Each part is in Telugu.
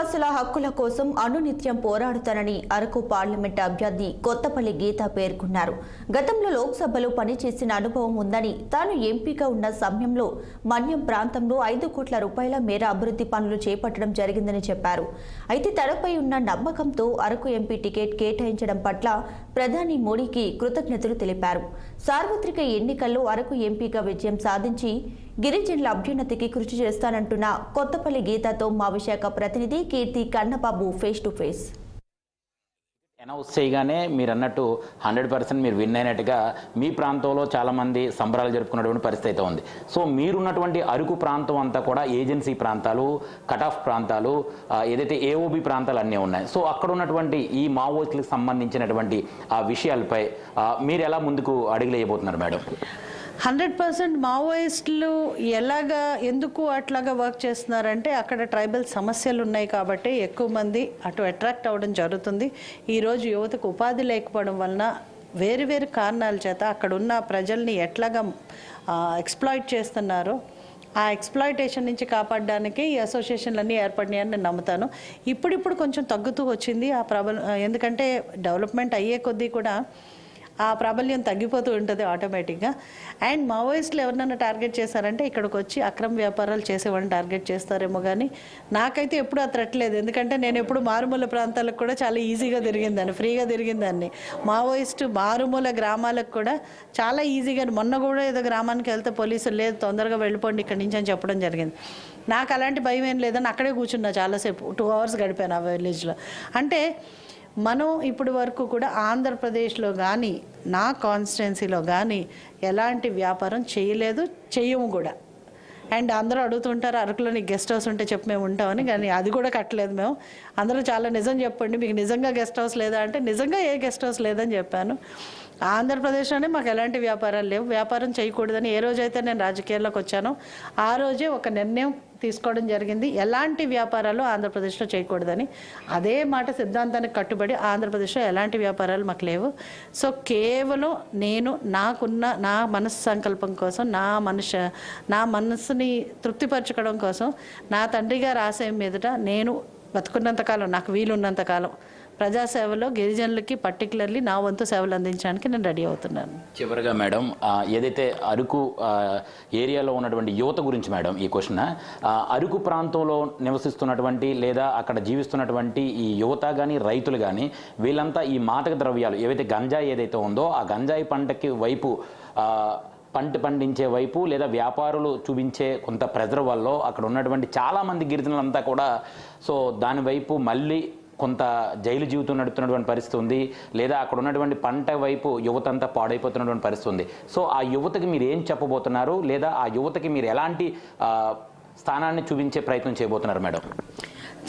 ఆదివాసుల హక్కుల కోసం అనునిత్యం పోరాడుతానని అరకు పార్లమెంట్ అభ్యర్థి కొత్తపల్లి గీత పేర్కొన్నారు. గతంలో లోక్సభలో పనిచేసిన అనుభవం ఉందని, తాను ఎంపీగా ఉన్న సమయంలో మన్యం ప్రాంతంలో 5 కోట్ల రూపాయల మేర అభివృద్ధి పనులు చేపట్టడం జరిగిందని చెప్పారు. అయితే తనపై ఉన్న నమ్మకంతో అరకు ఎంపీ టికెట్ కేటాయించడం పట్ల ప్రధాని మోడీకి కృతజ్ఞతలు తెలిపారు. సార్వత్రిక ఎన్నికల్లో అరకు ఎంపీగా విజయం సాధించి గిరిజనుల అభ్యున్నతికి కృషి చేస్తానంటున్న కొత్తపల్లి గీతతో మా విశాఖ ప్రతినిధి Keerthi Kannababu face to face. Announce చేయగానే మీరు అన్నట్టు 100% మీరు విన్ అయినట్టుగా మీ ప్రాంతంలో చాలామంది సంబరాలు జరుపుకున్నటువంటి పరిస్థితి అయితే ఉంది. సో మీరున్నటువంటి అరకు ప్రాంతం అంతా కూడా ఏజెన్సీ ప్రాంతాలు, కట్ ఆఫ్ ప్రాంతాలు, ఏదైతే ఏఓబి ప్రాంతాలు అన్నీ ఉన్నాయి. సో అక్కడ ఉన్నటువంటి ఈ మావోయిస్టులకు సంబంధించినటువంటి ఆ విషయాలపై మీరు ఎలా ముందుకు అడుగులేయబోతున్నారు మేడం? 100% మావోయిస్టులు ఎందుకు అట్లాగా వర్క్ చేస్తున్నారంటే అక్కడ ట్రైబల్ సమస్యలు ఉన్నాయి కాబట్టి ఎక్కువ మంది అటు అట్రాక్ట్ అవ్వడం జరుగుతుంది. ఈరోజు యువతకు ఉపాధి లేకపోవడం వలన వేరు వేరు కారణాల చేత అక్కడ ఉన్న ప్రజల్ని ఎట్లాగా ఎక్స్ప్లాయిట్ చేస్తున్నారో ఆ ఎక్స్ప్లాయిటేషన్ నుంచి కాపాడడానికి ఈ అసోసియేషన్లన్నీ ఏర్పడినాయని నేను నమ్ముతాను. ఇప్పుడిప్పుడు కొంచెం తగ్గుతూ వచ్చింది ఆ ఎందుకంటే డెవలప్మెంట్ అయ్యే కొద్దీ కూడా ఆ ప్రాబల్యం తగ్గిపోతూ ఉంటుంది ఆటోమేటిక్గా. అండ్ మావోయిస్టులు ఎవరినైనా టార్గెట్ చేశారంటే ఇక్కడికి వచ్చి అక్రమ వ్యాపారాలు చేసేవాళ్ళని టార్గెట్ చేస్తారేమో, కానీ నాకైతే ఎప్పుడు అది తట్టలేదు. ఎందుకంటే నేను ఎప్పుడు మారుమూల ప్రాంతాలకు కూడా చాలా ఈజీగా తిరిగిందాన్ని, ఫ్రీగా తిరిగిందాన్ని. మావోయిస్టు మారుమూల గ్రామాలకు కూడా చాలా ఈజీగా, మొన్న కూడా ఏదో గ్రామానికి వెళ్తే పోలీసులు లేదు తొందరగా వెళ్ళిపోండి ఇక్కడి నుంచి అని చెప్పడం జరిగింది. నాకు అలాంటి భయం ఏం లేదని అక్కడే కూర్చున్నా చాలాసేపు, 2 hours గడిపాను ఆ విలేజ్లో. అంటే మనం ఇప్పటి వరకు కూడా ఆంధ్రప్రదేశ్లో కానీ నా కాన్స్టిట్యున్సీలో కానీ ఎలాంటి వ్యాపారం చేయలేదు, చెయ్యము కూడా. అండ్ అందరూ అడుగుతుంటారు అరకులో నీకు గెస్ట్ హౌస్ ఉంటే చెప్పి మేము ఉంటామని, కానీ అది కూడా కట్టలేదు మేము. అందరూ చాలా నిజం చెప్పండి మీకు నిజంగా గెస్ట్ హౌస్ లేదా అంటే నిజంగా ఏ గెస్ట్ హౌస్ లేదని చెప్పాను. ఆంధ్రప్రదేశ్లోనే మాకు ఎలాంటి వ్యాపారాలు లేవు, వ్యాపారం చేయకూడదని ఏ రోజైతే నేను రాజకీయాల్లోకి వచ్చానో ఆ రోజే ఒక నిర్ణయం తీసుకోవడం జరిగింది, ఎలాంటి వ్యాపారాలు ఆంధ్రప్రదేశ్లో చేయకూడదని. అదే మాట సిద్ధాంతానికి కట్టుబడి ఆంధ్రప్రదేశ్లో ఎలాంటి వ్యాపారాలు మాకు లేవు. సో కేవలం నేను నా మనసు సంకల్పం కోసం, నా మనసుని తృప్తిపరచుకోవడం కోసం, నా తండ్రి గారి ఆశయం మీదట నేను బతుకున్నంతకాలం, నాకు వీలున్నంతకాలం ప్రజాసేవలో గిరిజనులకి పర్టికులర్లీ నా వంతు సేవలు అందించడానికి నేను రెడీ అవుతున్నాను. చివరిగా మేడం, ఏదైతే అరకు ఏరియాలో ఉన్నటువంటి యువత గురించి మేడం ఈ క్వశ్చన్, అరకు ప్రాంతంలో నివసిస్తున్నటువంటి లేదా అక్కడ జీవిస్తున్నటువంటి ఈ యువత కానీ రైతులు కానీ వీళ్ళంతా ఈ మాదక ద్రవ్యాలు ఏవైతే గంజాయి ఏదైతే ఉందో ఆ గంజాయి పంటకి వైపు పండించే వైపు లేదా వ్యాపారులు చూపించే కొంత ప్రెజర్ వల్ల అక్కడ ఉన్నటువంటి చాలామంది గిరిజనులంతా కూడా సో దాని వైపు మళ్ళీ కొంత జైలు జీవితం నడుపుతున్నటువంటి పరిస్థితి ఉంది, లేదా అక్కడ ఉన్నటువంటి పంట వైపు యువత అంతా పాడైపోతున్నటువంటి పరిస్థితి ఉంది. సో ఆ యువతకి మీరు ఏం చెప్పబోతున్నారు, లేదా ఆ యువతకి మీరు ఎలాంటి స్థానాన్ని చూపించే ప్రయత్నం చేయబోతున్నారు మేడం?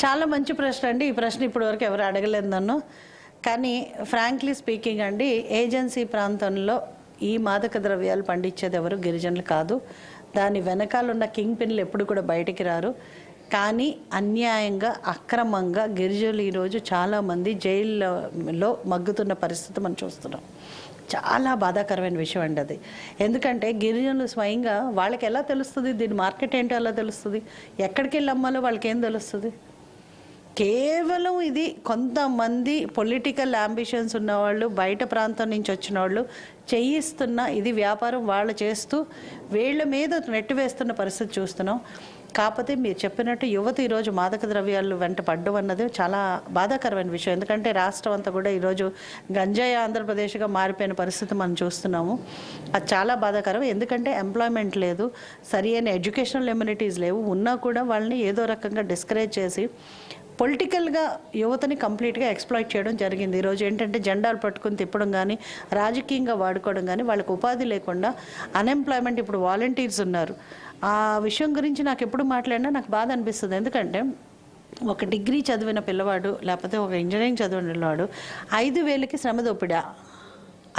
చాలా మంచి ప్రశ్న అండి. ఈ ప్రశ్న ఇప్పటివరకు ఎవరు అడగలేదు నన్ను. కానీ ఫ్రాంక్లీ స్పీకింగ్ అండి, ఏజెన్సీ ప్రాంతంలో ఈ మాదక ద్రవ్యాలు పండించేది ఎవరు గిరిజనులు కాదు. దాని వెనకాలన్న కింగ్ పిన్లు ఎప్పుడు కూడా బయటికి రారు. కానీ అన్యాయంగా అక్రమంగా గిరిజనులు ఈరోజు చాలామంది జైల్లో మగ్గుతున్న పరిస్థితి మనం చూస్తున్నాం. చాలా బాధాకరమైన విషయం అండి అది. ఎందుకంటే గిరిజనులు స్వయంగా వాళ్ళకి ఎలా తెలుస్తుంది దీని మార్కెట్ ఏంటో ఎలా తెలుస్తుంది, ఎక్కడికి వెళ్ళి అమ్మాలో వాళ్ళకి ఏం తెలుస్తుంది? కేవలం ఇది కొంతమంది పొలిటికల్ అంబిషన్స్ ఉన్నవాళ్ళు, బయట ప్రాంతం నుంచి వచ్చిన వాళ్ళు చేయిస్తున్న ఇది వ్యాపారం వాళ్ళు చేస్తూ వీళ్ళ మీద నెట్టు వేస్తున్న పరిస్థితి చూస్తున్నాం. కాకపోతే మీరు చెప్పినట్టు యువత ఈరోజు మాదక ద్రవ్యాలు వెంట పడ్డం అన్నది చాలా బాధాకరమైన విషయం. ఎందుకంటే రాష్ట్రం అంతా కూడా ఈరోజు గంజాయి ఆంధ్రప్రదేశ్గా మారిపోయిన పరిస్థితి మనం చూస్తున్నాము. అది చాలా బాధాకరం. ఎందుకంటే ఎంప్లాయ్మెంట్ లేదు, సరి అయిన ఎడ్యుకేషనల్ ఎమ్యూనిటీస్ లేవు, ఉన్నా కూడా వాళ్ళని ఏదో రకంగా డిస్కరేజ్ చేసి పొలిటికల్గా యువతని కంప్లీట్గా ఎక్స్ప్లాయిట్ చేయడం జరిగింది. ఈరోజు ఏంటంటే జెండాలు పట్టుకుని తిప్పడం కానీ, రాజకీయంగా వాడుకోవడం కానీ, వాళ్ళకి ఉపాధి లేకుండా అన్ఎంప్లాయ్మెంట్. ఇప్పుడు వాలంటీర్స్ ఉన్నారు. ఆ విషయం గురించి నాకు ఎప్పుడు మాట్లాడినా నాకు బాధ అనిపిస్తుంది. ఎందుకంటే ఒక డిగ్రీ చదివిన పిల్లవాడు లేకపోతే ఒక ఇంజనీరింగ్ చదివిన పిల్లవాడు 5,000కి శ్రమ దోపిడా,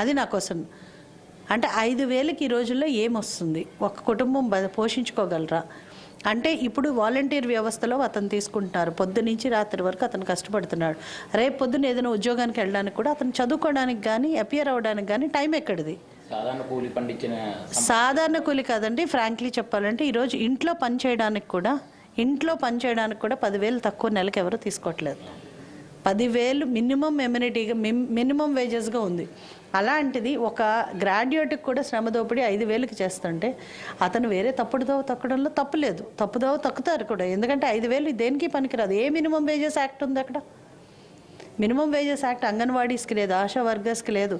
అది నా క్వశ్చన్. అంటే 5,000కి ఈ రోజుల్లో ఏమొస్తుంది? ఒక కుటుంబం పోషించుకోగలరా? అంటే ఇప్పుడు వాలంటీర్ వ్యవస్థలో అతను తీసుకుంటున్నారు, పొద్దు నుంచి రాత్రి వరకు అతను కష్టపడుతున్నాడు. రేపు పొద్దున్న ఏదైనా ఉద్యోగానికి వెళ్ళడానికి కూడా అతను చదువుకోవడానికి కానీ అపియర్ అవ్వడానికి కానీ టైం ఎక్కడిది? సాధారణ కూలి కాదండి. ఫ్రాంక్లీ చెప్పాలంటే ఈరోజు ఇంట్లో పని చేయడానికి కూడా ఇంట్లో పనిచేయడానికి కూడా 10,000 తక్కువ నెలకు ఎవరు తీసుకోవట్లేదు. 10,000 మినిమం ఎమ్యూనిటీగా మినిమం వేజెస్గా ఉంది. అలాంటిది ఒక గ్రాడ్యుయేట్కి కూడా శ్రమ దోపిడీ 5,000కి చేస్తుంటే అతను వేరే తప్పుడుదోవ తొక్కడంలో తప్పులేదు. తప్పుదోవ తొక్కుతారు కూడా, ఎందుకంటే 5,000 దేనికి పనికిరాదు. ఏ మినిమం వేజెస్ యాక్ట్ ఉంది అక్కడ? మినిమం వేజెస్ యాక్ట్ అంగన్వాడీస్కి లేదు, ఆశా వర్కర్స్కి లేదు,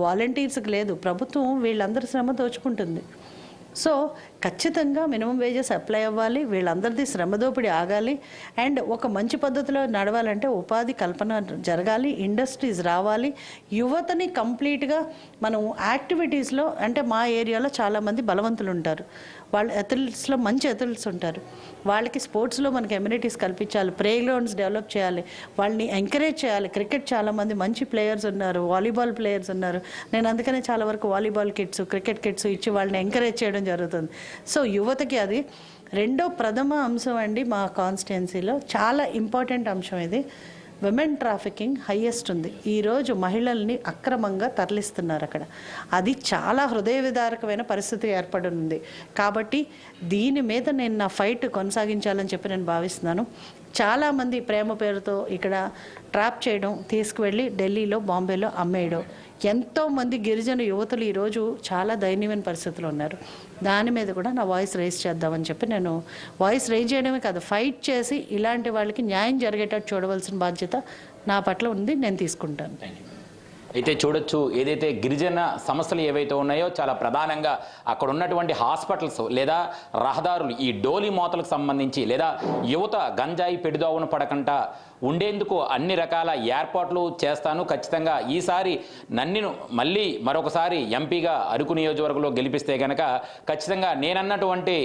వాలంటీర్స్కి లేదు. ప్రభుత్వం వీళ్ళందరి శ్రమ దోచుకుంటుంది. సో ఖచ్చితంగా మినిమం వేజెస్ అప్లై అవ్వాలి, వీళ్ళందరిది శ్రమ దోపిడీ ఆగాలి. అండ్ ఒక మంచి పద్ధతిలో నడవాలంటే ఉపాధి కల్పన జరగాలి, ఇండస్ట్రీస్ రావాలి, యువతని కంప్లీట్గా మనం యాక్టివిటీస్లో, అంటే మా ఏరియాలో చాలామంది బలవంతులు ఉంటారు, వాళ్ళు అథ్లెట్స్లో మంచి అథ్లెట్స్ ఉంటారు, వాళ్ళకి స్పోర్ట్స్లో మనకి ఎమ్యూనిటీస్ కల్పించాలి, ప్లే గ్రౌండ్స్ డెవలప్ చేయాలి, వాళ్ళని ఎంకరేజ్ చేయాలి. క్రికెట్ చాలామంది మంచి ప్లేయర్స్ ఉన్నారు, వాలీబాల్ ప్లేయర్స్ ఉన్నారు. నేను అందుకనే చాలా వరకు వాలీబాల్ కిట్స్, క్రికెట్ కిట్స్ ఇచ్చి వాళ్ళని ఎంకరేజ్ చేయడం జరుగుతుంది. సో యువతకి అది రెండో ప్రథమ అంశం అండి. మా కాన్స్టిట్యున్సీలో చాలా ఇంపార్టెంట్ అంశం ఇది. విమెన్ ట్రాఫికింగ్ హైయెస్ట్ ఉంది. ఈరోజు మహిళల్ని అక్రమంగా తరలిస్తున్నారు అక్కడ. అది చాలా హృదయ విదారకమైన పరిస్థితి ఏర్పడింది. కాబట్టి దీని మీద నేను నా ఫైట్ కొనసాగించాలని చెప్పి నేను భావిస్తున్నాను. చాలామంది ప్రేమ పేరుతో ఇక్కడ ట్రాప్ చేయడం, తీసుకువెళ్ళి ఢిల్లీలో, బాంబేలో అమ్మేయడం. ఎంతోమంది గిరిజన యువతులు ఈరోజు చాలా దయనీయమైన పరిస్థితులు ఉన్నారు. దాని మీద కూడా నా వాయిస్ రైజ్ చేద్దామని చెప్పి నేను వాయిస్ రైజ్ చేయడమే కాదు, ఫైట్ చేసి ఇలాంటి వాళ్ళకి న్యాయం జరిగేటట్టు చూడవలసిన బాధ్యత నా పట్ల ఉంది, నేను తీసుకుంటాను. అయితే చూడొచ్చు, ఏదైతే గిరిజన సమస్యలు ఏవైతే ఉన్నాయో చాలా ప్రధానంగా అక్కడ ఉన్నటువంటి హాస్పిటల్స్ లేదా రహదారులు, ఈ డోలి మోతలకు సంబంధించి లేదా యువత గంజాయి పెడిదోవన పడకుండా ఉండేందుకు అన్ని రకాల ఏర్పాట్లు చేస్తాను. ఖచ్చితంగా ఈసారి నన్ను మళ్ళీ మరొకసారి ఎంపీగా అరకు నియోజకవర్గంలో గెలిపిస్తే కనుక ఖచ్చితంగా నేనన్నటువంటి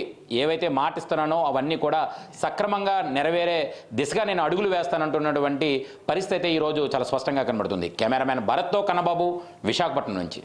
ఏవైతే మాటిస్తున్నానో అవన్నీ కూడా సక్రమంగా నెరవేరే దిశగా నేను అడుగులు వేస్తానంటున్నటువంటి పరిస్థితి ఈరోజు చాలా స్పష్టంగా కనబడుతుంది. కెమెరామెన్ భరత్తో కన్నబాబు, విశాఖపట్నం నుంచి.